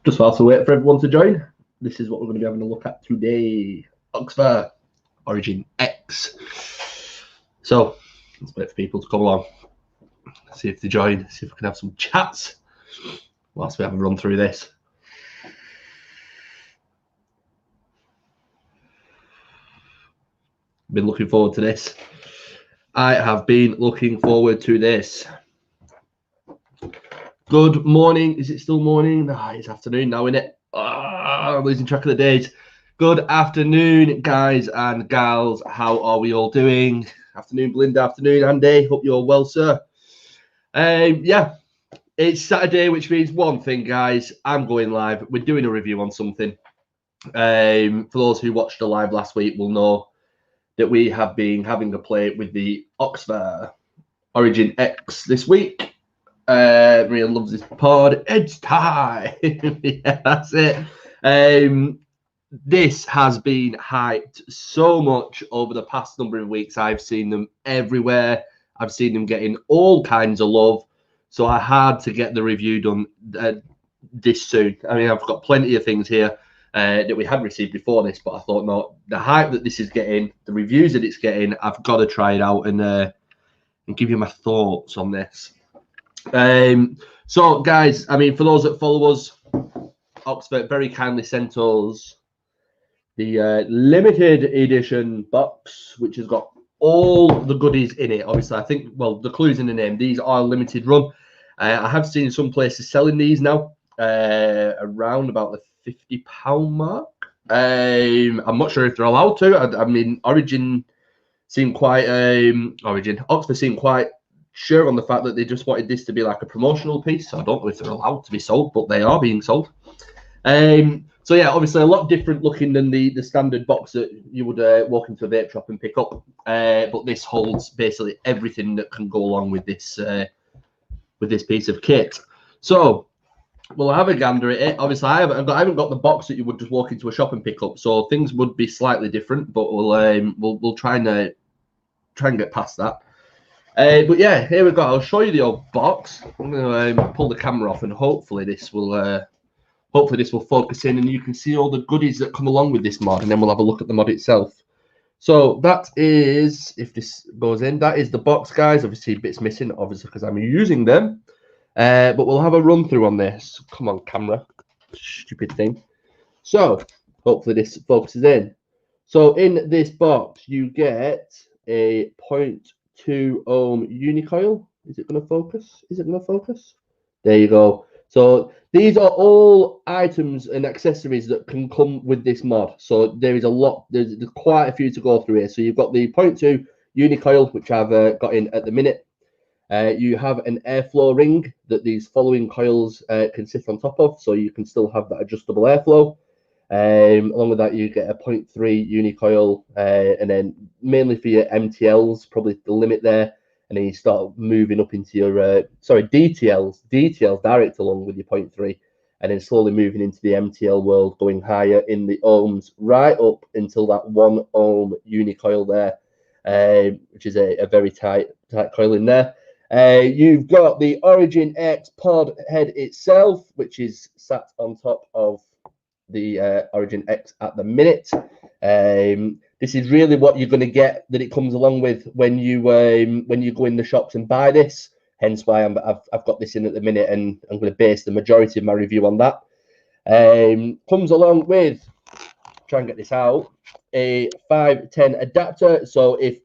Just whilst we wait for everyone to join, this is what we're going to be having a look at today. Oxva Origin X. So let's wait for people to come along, see if they join, see if we can have some chats whilst we have a run through this. Been looking forward to this. I have been looking forward to this. Good morning. Is it still morning? No, it's afternoon now, isn't it? I'm losing track of the days. Good afternoon, guys and gals. How are we all doing? Afternoon, Belinda. Afternoon, Andy. Hope you're well, sir. Yeah, it's Saturday, which means one thing, guys. I'm going live. We're doing a review on something. For those who watched the live last week will know that we have been having a play with the Oxva Origin X this week. Maria loves this pod. It's time. Yeah, that's it. This has been hyped so much over the past number of weeks. I've seen them everywhere. I've seen them getting all kinds of love. So I had to get the review done this soon. I mean, I've got plenty of things here that we had received before this, but I thought, no, the hype that this is getting, the reviews that it's getting, I've got to try it out and give you my thoughts on this. So, guys, I mean, for those that follow us, Oxford very kindly sent us the limited edition box, which has got all the goodies in it. Obviously, I think, well, the clue's in the name. These are limited run. I have seen some places selling these now around about the £50 mark. I'm not sure if they're allowed to. I mean, Oxford seemed quite sure on the fact that they just wanted this to be like a promotional piece. So I don't know if they're allowed to be sold, but they are being sold. So yeah, obviously a lot different looking than the standard box that you would walk into a vape shop and pick up. But this holds basically everything that can go along with this piece of kit. So we'll have a gander at it. Obviously, I haven't got the box that you would just walk into a shop and pick up, so things would be slightly different. But we'll try and get past that. But yeah, here we go. I'll show you the old box. I'm going to pull the camera off, and hopefully this will focus in, and you can see all the goodies that come along with this mod, and then we'll have a look at the mod itself. So that is, if this goes in, that is the box, guys. Obviously, bits missing, obviously, because I'm using them. But we'll have a run through on this. Come on, camera. Stupid thing. So hopefully this focuses in. So in this box, you get a 0.2 ohm unicoil. Is it going to focus? Is it going to focus? There you go. So these are all items and accessories that can come with this mod. So there is a lot. There's quite a few to go through here. So you've got the 0.2 unicoil, which I've got in at the minute. You have an airflow ring that these following coils can sit on top of, so you can still have that adjustable airflow. Along with that, you get a 0.3 unicoil, and then mainly for your MTLs, probably the limit there. And then you start moving up into your DTLs direct along with your 0.3, and then slowly moving into the MTL world, going higher in the ohms, right up until that 1 ohm unicoil there, which is a very tight coil in there. You've got the Origin X pod head itself, which is sat on top of the Origin X at the minute. This is really what you're going to get that it comes along with when you go in the shops and buy this. Hence why I've got this in at the minute, and I'm going to base the majority of my review on that. Comes along with, try and get this out, a 510 adapter. So if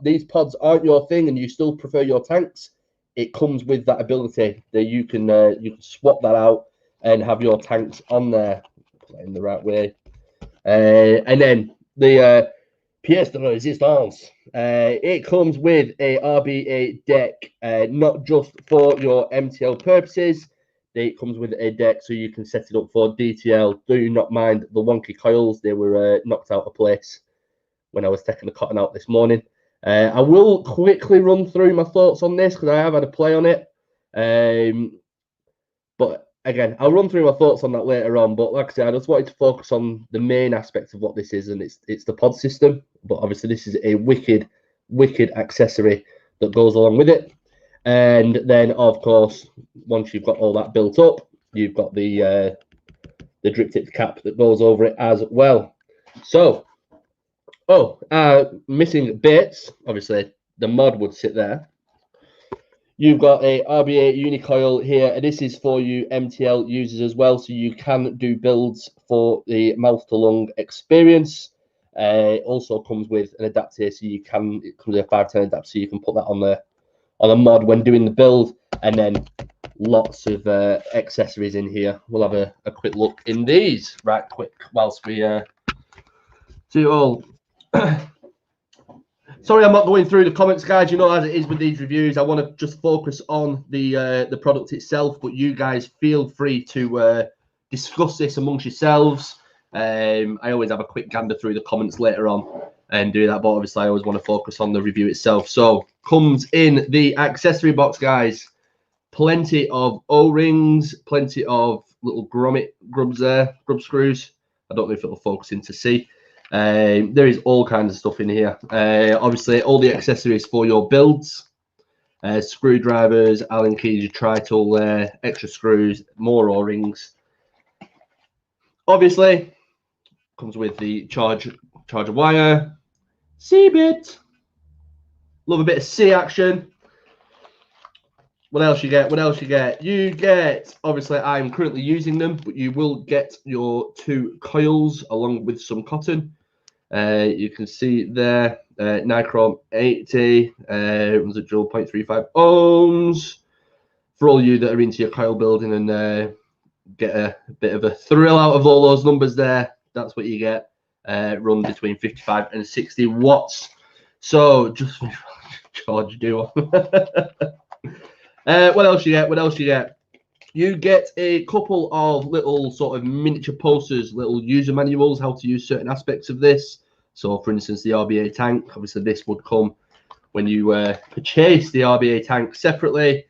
these pods aren't your thing and you still prefer your tanks, it comes with that ability that you can swap that out and have your tanks on there in the right way. And then the pièce de résistance. It comes with a RBA deck, not just for your MTL purposes. It comes with a deck so you can set it up for DTL. Do not mind the wonky coils. They were knocked out of place when I was taking the cotton out this morning. I will quickly run through my thoughts on this because I have had a play on it. But again, I'll run through my thoughts on that later on. But like I said, I just wanted to focus on the main aspect of what this is, and it's the pod system. But obviously, this is a wicked accessory that goes along with it. And then, of course, once you've got all that built up, you've got the drip tip cap that goes over it as well. So, missing bits. Obviously, the mod would sit there. You've got a RBA unicoil here, and this is for you MTL users as well, so you can do builds for the mouth to lung experience. It also comes with an adapter, so it comes with a 510 adapter, so you can put that on the mod when doing the build, and then lots of accessories in here. We'll have a quick look in these right quick whilst we do all. Sorry, I'm not going through the comments, guys. You know, as it is with these reviews, I want to just focus on the product itself. But you guys feel free to discuss this amongst yourselves. I always have a quick gander through the comments later on and do that. But obviously, I always want to focus on the review itself. So, comes in the accessory box, guys. Plenty of O-rings, plenty of little grub screws. I don't know if it'll focus in to see. There is all kinds of stuff in here. Obviously, all the accessories for your builds. Screwdrivers, Allen keys, your tri-tool there, extra screws, more O-rings. Obviously, comes with the charger wire. C-bit. Love a bit of C action. What else you get? What else you get? You get, obviously, I'm currently using them, but you will get your 2 coils along with some cotton. You can see there, Nichrome 80, runs at 0.35 ohms. For all you that are into your coil building and get a bit of a thrill out of all those numbers there, that's what you get. Run between 55 and 60 watts. So just charge duo. What else you get? What else you get? You get a couple of little sort of miniature posters, little user manuals, how to use certain aspects of this. So, for instance, the RBA tank. Obviously, this would come when you purchase the RBA tank separately.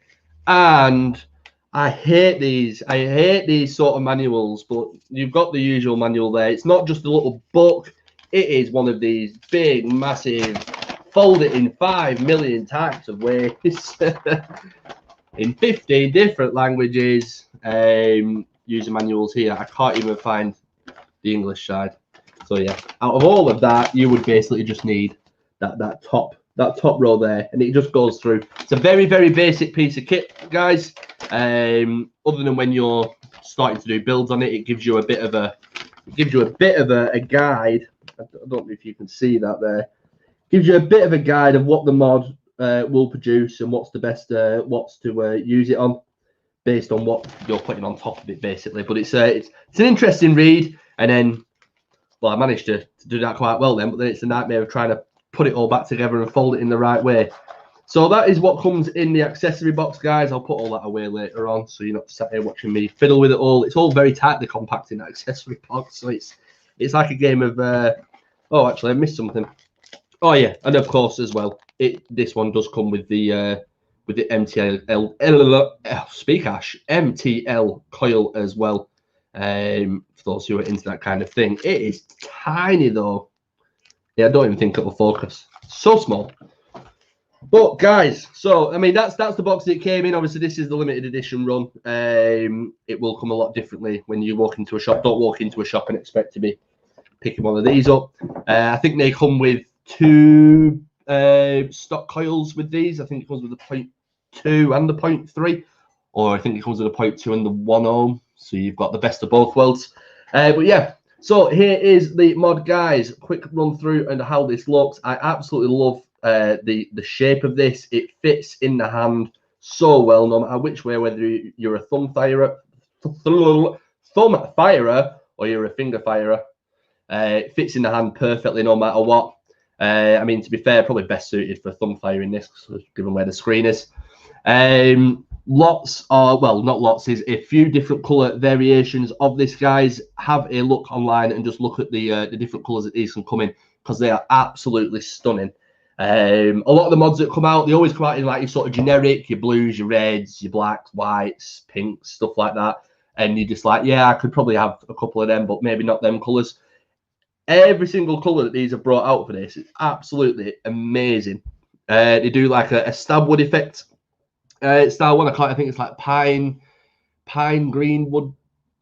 And I hate these. I hate these sort of manuals, but you've got the usual manual there. It's not just a little book. It is one of these big, massive, fold it in 5 million types of ways. In 15 different languages, user manuals here. I can't even find the English side. So yeah, out of all of that, you would basically just need that top row there, and it just goes through. It's a very, very basic piece of kit, guys. Other than when you're starting to do builds on it, it gives you a bit of a guide. I don't know if you can see that there. Gives you a bit of a guide of what the mod will produce and what's the best watts to use it on, based on what you're putting on top of it, basically. But it's an interesting read, and then, well, I managed to do that quite well then, but then it's a nightmare of trying to put it all back together and fold it in the right way. So that is what comes in the accessory box, guys. I'll put all that away later on, so you're not sat here watching me fiddle with it all. It's all very tightly compact in that accessory box, so it's like a game of oh, actually, I missed something. Oh yeah, and of course as well, this one does come with the MTL coil as well. For those who are into that kind of thing, it is tiny though. Yeah, I don't even think it'll focus. So small. But guys, so I mean that's the box that it came in. Obviously, this is the limited edition run. It will come a lot differently when you walk into a shop. Don't walk into a shop and expect to be picking one of these up. I think they come with 2 stock coils with these. I think it comes with the 0.2 and the 0.3, or I think it comes with a 0.2 and the 1 ohm. So you've got the best of both worlds. But yeah, so here is the mod, guys. Quick run through and how this looks. I absolutely love the shape of this. It fits in the hand so well, no matter which way, whether you're a thumb firer or you're a finger firer. It fits in the hand perfectly no matter what. I mean, to be fair, probably best suited for thumb firing this, given where the screen is. Lots are, well, not lots, is a few different color variations of this, guys. Have a look online and just look at the different colors that these can come in, because they are absolutely stunning. A lot of the mods that come out, they always come out in like your sort of generic, your blues, your reds, your blacks, whites, pinks, stuff like that. And you're just like, yeah, I could probably have a couple of them, but maybe not them colors. Every single color that these have brought out for this is absolutely amazing. They do like a stab wood effect style one. I think it's like pine green wood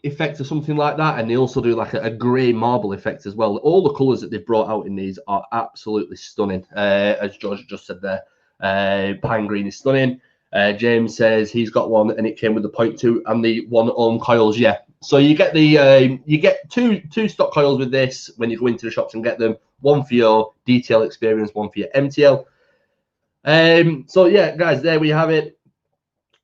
effect or something like that, and they also do like a grey marble effect as well. All the colours that they've brought out in these are absolutely stunning. As George just said there, pine green is stunning. James says he's got one and it came with the 0.2 and the 1 ohm coils. Yeah, so you get the you get two stock coils with this when you go into the shops and get them. One for your DTL experience, one for your MTL. So yeah, guys, there we have it.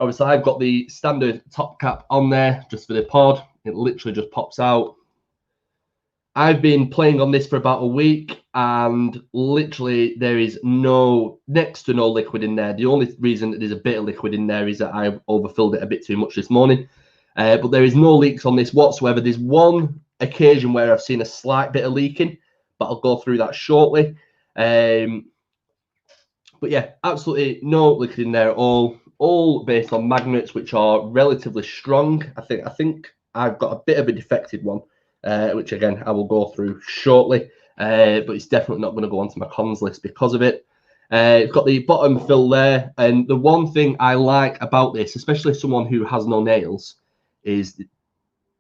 Obviously, I've got the standard top cap on there just for the pod. It literally just pops out. I've been playing on this for about a week, and literally there is next to no liquid in there. The only reason that there's a bit of liquid in there is that I overfilled it a bit too much this morning. But there is no leaks on this whatsoever. There's one occasion where I've seen a slight bit of leaking, but I'll go through that shortly. But yeah, absolutely no liquid in there at all based on magnets, which are relatively strong. I think I've got a bit of a defective one, which again I will go through shortly, but it's definitely not going to go onto my cons list because of it. It's got the bottom fill there, and the one thing I like about this, especially someone who has no nails, is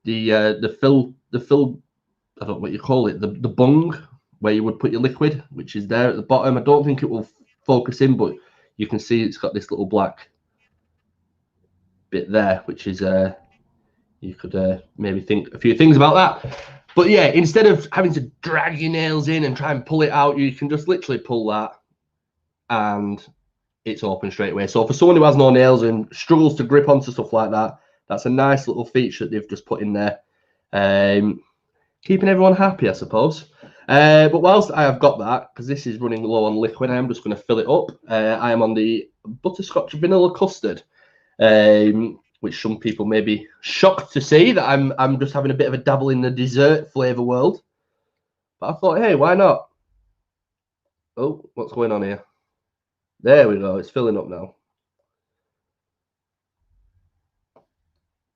the fill. I don't know what you call it, the bung where you would put your liquid, which is there at the bottom. I don't think it will focus in, but you can see it's got this little black bit there, which is you could maybe think a few things about that. But yeah, instead of having to drag your nails in and try and pull it out, you can just literally pull that and it's open straight away. So for someone who has no nails and struggles to grip onto stuff like that, that's a nice little feature that they've just put in there, keeping everyone happy, I suppose. But whilst I have got that, because this is running low on liquid, I am just going to fill it up. I am on the butterscotch vanilla custard, which some people may be shocked to see that I'm just having a bit of a dabble in the dessert flavour world. But I thought, hey, why not? Oh, what's going on here? There we go. It's filling up now.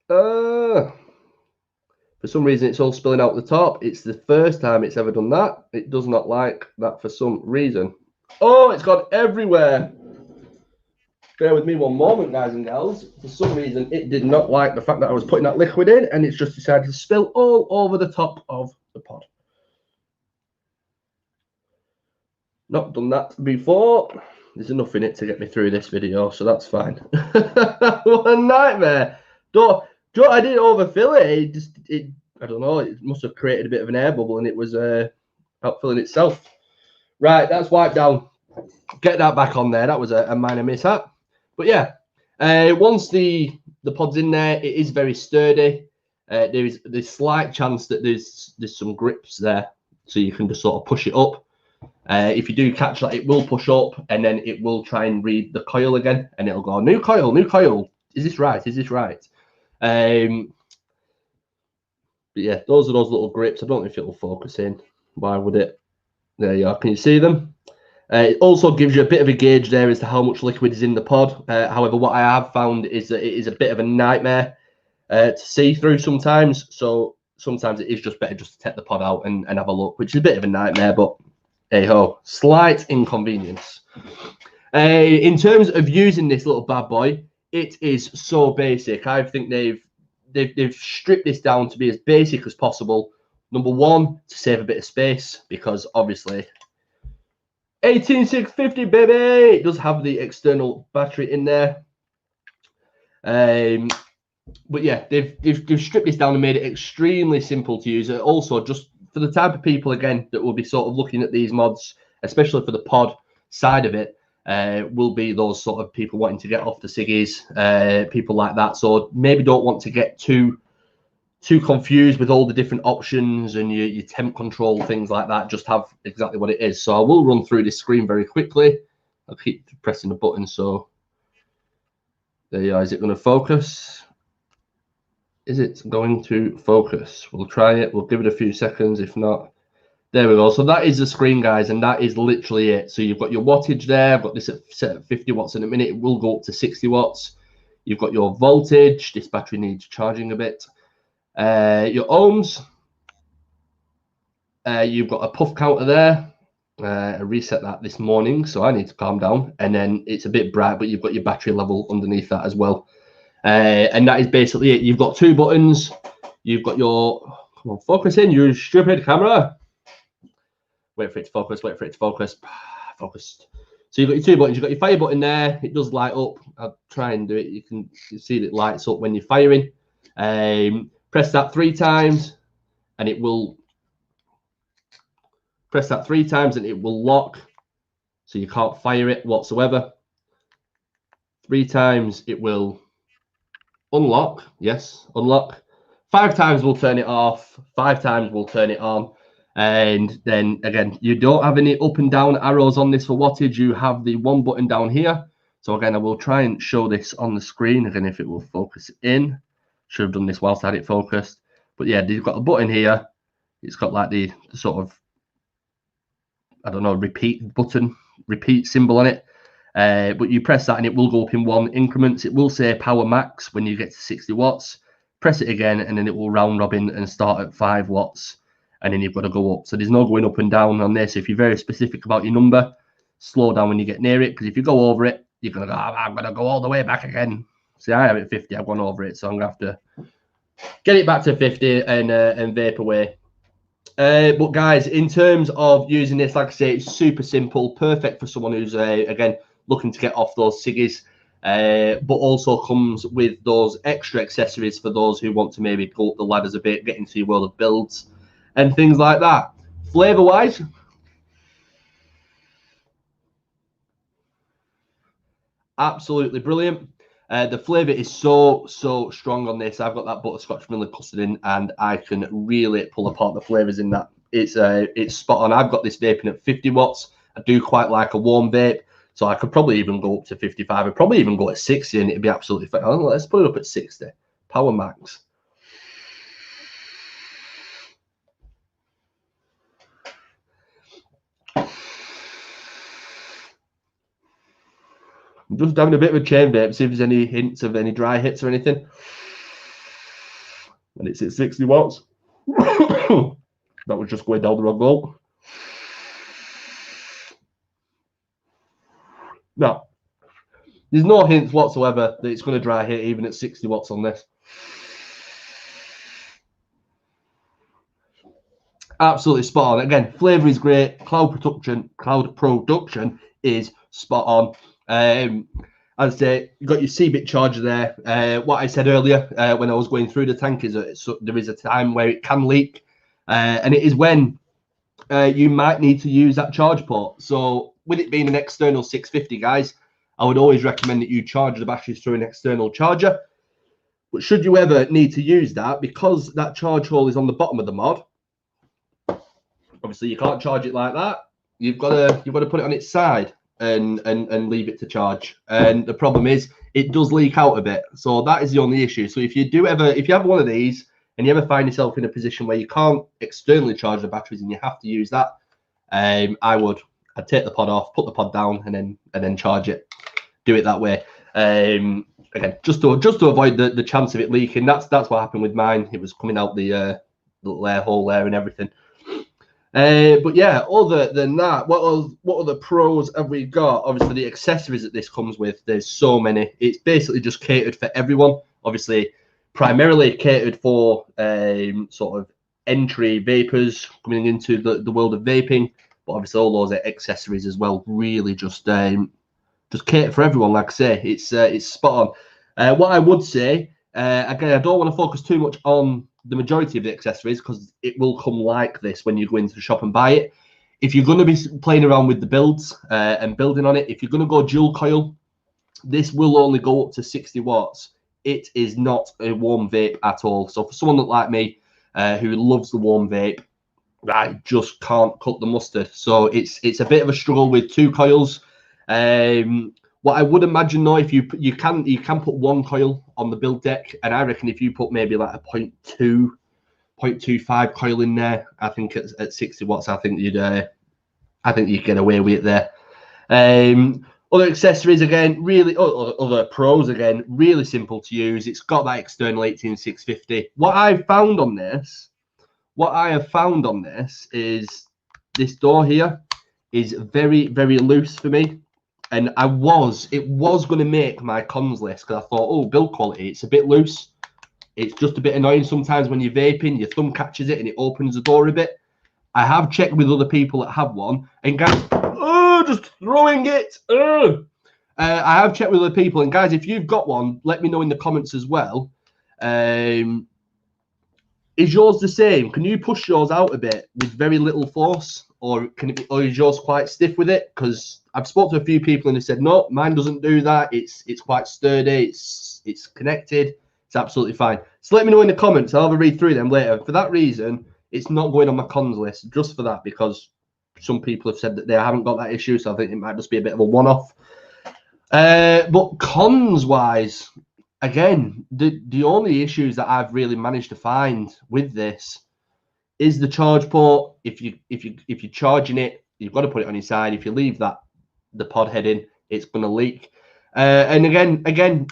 For some reason, it's all spilling out the top. It's the first time it's ever done that. It does not like that for some reason. Oh, it's gone everywhere. Bear with me one moment, guys and gals. For some reason, it did not like the fact that I was putting that liquid in, and it's just decided to spill all over the top of the pod. Not done that before. There's enough in it to get me through this video, so that's fine. What a nightmare. I didn't overfill it. I don't know. It must have created a bit of an air bubble, and it was outfilling itself. Right, that's wiped down. Get that back on there. That was a minor mishap. But yeah, once the pod's in there, it is very sturdy. There is the slight chance that there's some grips there, so you can just sort of push it up. If you do catch that, it will push up, and then it will try and read the coil again, and it'll go, new coil, new coil. Is this right? Is this right? But yeah, those are those little grips. I don't know if it'll focus in. Why would it? There you are. Can you see them? It also gives you a bit of a gauge there as to how much liquid is in the pod. However, what I have found is that it is a bit of a nightmare to see through sometimes. So sometimes it is just better just to take the pod out and have a look, which is a bit of a nightmare, but hey ho, slight inconvenience. In terms of using this little bad boy, it is so basic. I think they've stripped this down to be as basic as possible. Number one, to save a bit of space, because obviously 18650, baby, it does have the external battery in there. But yeah, they've stripped this down and made it extremely simple to use. Also, just for the type of people again that will be sort of looking at these mods, especially for the pod side of it, will be those sort of people wanting to get off the ciggies, people like that. So maybe don't want to get too confused with all the different options and your temp control, things like that. Just have exactly what it is. So I will run through this screen very quickly. I'll keep pressing the button. So there you are. Is it going to focus? Is it going to focus? We'll try it. We'll give it a few seconds. If not, there we go. So that is the screen, guys, and that is literally it. So you've got your wattage there. I've got this set at 50 watts in a minute. It will go up to 60 watts. You've got your voltage. This battery needs charging a bit. Your ohms. You've got a puff counter there. I reset that this morning, so I need to calm down. And then it's a bit bright, but you've got your battery level underneath that as well. And that is basically it. You've got two buttons. You've got your, come on, focus in, you stupid camera. Wait for it to focus, wait for it to focus. Focused. So you've got your 2 buttons, you've got your fire button there, it does light up. I'll try and do it. You can see that it lights up when you're firing. Press that 3 times and it will lock, so you can't fire it whatsoever. 3 times it will unlock, yes, unlock. 5 times we'll turn it off, 5 times we'll turn it on. And then again, you don't have any up and down arrows on this for wattage. You have the 1 button down here. So again, I will try and show this on the screen again if it will focus in. Should have done this whilst I had it focused. But yeah, you've got a button here. It's got like the sort of, I don't know, repeat symbol on it. But you press that and it will go up in 1 increments. It will say power max when you get to 60 watts. Press it again and then it will round robin and start at 5 watts. And then you've got to go up. So there's no going up and down on this. If you're very specific about your number, slow down when you get near it. Because if you go over it, you're going to go, I'm going to go all the way back again. See, I have it 50. I've gone over it. So I'm going to have to get it back to 50 and vape away. But guys, in terms of using this, like I say, it's super simple. Perfect for someone who's, again, looking to get off those ciggies. But also comes with those extra accessories for those who want to maybe go up the ladders a bit, get into your world of builds and things like that. Flavor wise, absolutely brilliant. The flavor is so strong on this. I've got that butterscotch vanilla custard in, and I can really pull apart the flavors in that. It's spot on. I've got this vaping at 50 watts. I do quite like a warm vape, so I could probably even go up to 55. I'd probably even go at 60, and it'd be absolutely fine. Oh, let's put it up at 60. Power max. I'm just having a bit of a chain vape, see if there's any hints of any dry hits or anything. And it's at 60 watts. That was just going down the wrong hole. No, there's no hints whatsoever that it's going to dry hit even at 60 watts on this. Absolutely spot on. Again, flavor is great. Cloud production is spot on. As I say, you've got your C-bit charger there. What I said earlier when I was going through the tank is that there is a time where it can leak, and it is when you might need to use that charge port. So with it being an external 650, guys, I would always recommend that you charge the batteries through an external charger. But should you ever need to use that, because that charge hole is on the bottom of the mod, obviously you can't charge it like that. You've got to put it on its side and leave it to charge. And the problem is it does leak out a bit. So that is the only issue. So if you have one of these and you ever find yourself in a position where you can't externally charge the batteries and you have to use that, I'd take the pod off, put the pod down, and then charge it. Do it that way. Again, just to avoid the chance of it leaking. That's what happened with mine. It was coming out the little air hole there and everything. But yeah, other than that, what other pros have we got? Obviously, the accessories that this comes with, there's so many. It's basically just catered for everyone. Obviously, primarily catered for sort of entry vapors coming into the world of vaping. But obviously, all those accessories as well really just cater for everyone. Like I say, it's spot on. What I would say, again, I don't want to focus too much on the majority of the accessories because it will come like this when you go into the shop and buy it. If you're going to be playing around with the builds and building on it, if you're going to go dual coil, this will only go up to 60 watts. It is not a warm vape at all. So for someone like me who loves the warm vape, I just can't cut the mustard. So it's a bit of a struggle with 2 coils. What I would imagine though, if you can put 1 coil on the build deck, and I reckon if you put maybe like a 0.25 coil in there, I think at 60 watts, I think you'd get away with it there. Other accessories again, really other pros again, really simple to use. It's got that external 18650. What I have found on this is this door here is very, very loose for me. And it was going to make my cons list because I thought, oh, build quality, it's a bit loose. It's just a bit annoying sometimes when you're vaping, your thumb catches it and it opens the door a bit. I have checked with other people that have one, and guys, just throwing it. I have checked with other people, and guys, if you've got one, let me know in the comments as well. Is yours the same? Can you push yours out a bit with very little force, or is yours quite stiff with it? Because I've spoken to a few people and they said no, mine doesn't do that. It's quite sturdy. It's connected. It's absolutely fine. So let me know in the comments. I'll have a read through them later. For that reason, it's not going on my cons list just for that, because some people have said that they haven't got that issue. So I think it might just be a bit of a one-off. But cons wise, again, the only issues that I've really managed to find with this is the charge port. If you're charging it, you've got to put it on your side. If you leave the pod head in, it's going to leak. And again,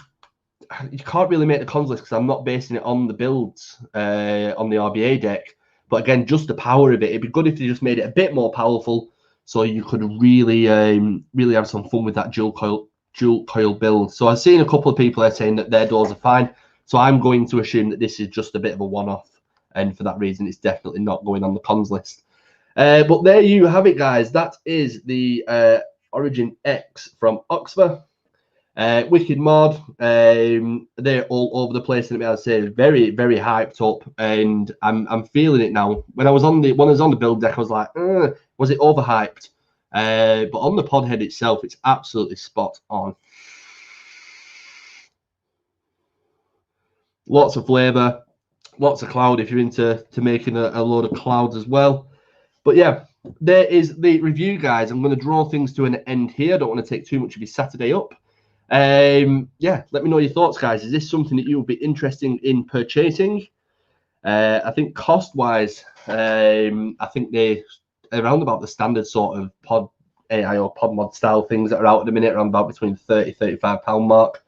you can't really make the cons list because I'm not basing it on the builds on the RBA deck. But again, just the power of it. It'd be good if you just made it a bit more powerful, so you could really have some fun with that dual coil build. So I've seen a couple of people are saying that their doors are fine. So I'm going to assume that this is just a bit of a one-off, and for that reason, it's definitely not going on the cons list. But there you have it, guys. That is the Origin X from Oxva. Wicked mod. They're all over the place, and I say very, very hyped up, and I'm feeling it now. When I was on the build deck, I was like, was it overhyped? But on the pod head itself, it's absolutely spot on. Lots of flavor, lots of cloud if you're into making a load of clouds as well. But yeah, there is the review, guys. I'm going to draw things to an end here. I don't want to take too much of your Saturday up. Yeah, let me know your thoughts, guys. Is this something that you would be interested in purchasing? I think cost wise, I think they around about the standard sort of pod AI or pod mod style things that are out at the minute, around about between £30–35 mark.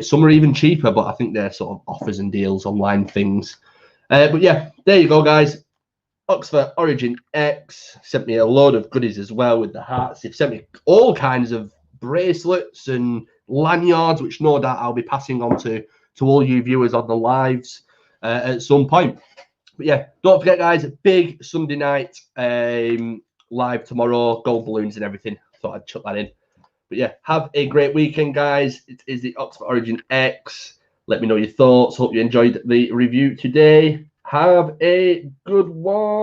Some are even cheaper, but I think they're sort of offers and deals, online things. But yeah, there you go, guys. Oxva Origin X sent me a load of goodies as well with the hats. They've sent me all kinds of bracelets and lanyards, which no doubt I'll be passing on to all you viewers on the lives at some point. But yeah, don't forget, guys, big Sunday night live tomorrow, gold balloons and everything. Thought I'd chuck that in. But yeah, have a great weekend, guys. It is the Oxva Origin X. Let me know your thoughts. Hope you enjoyed the review today. Have a good one.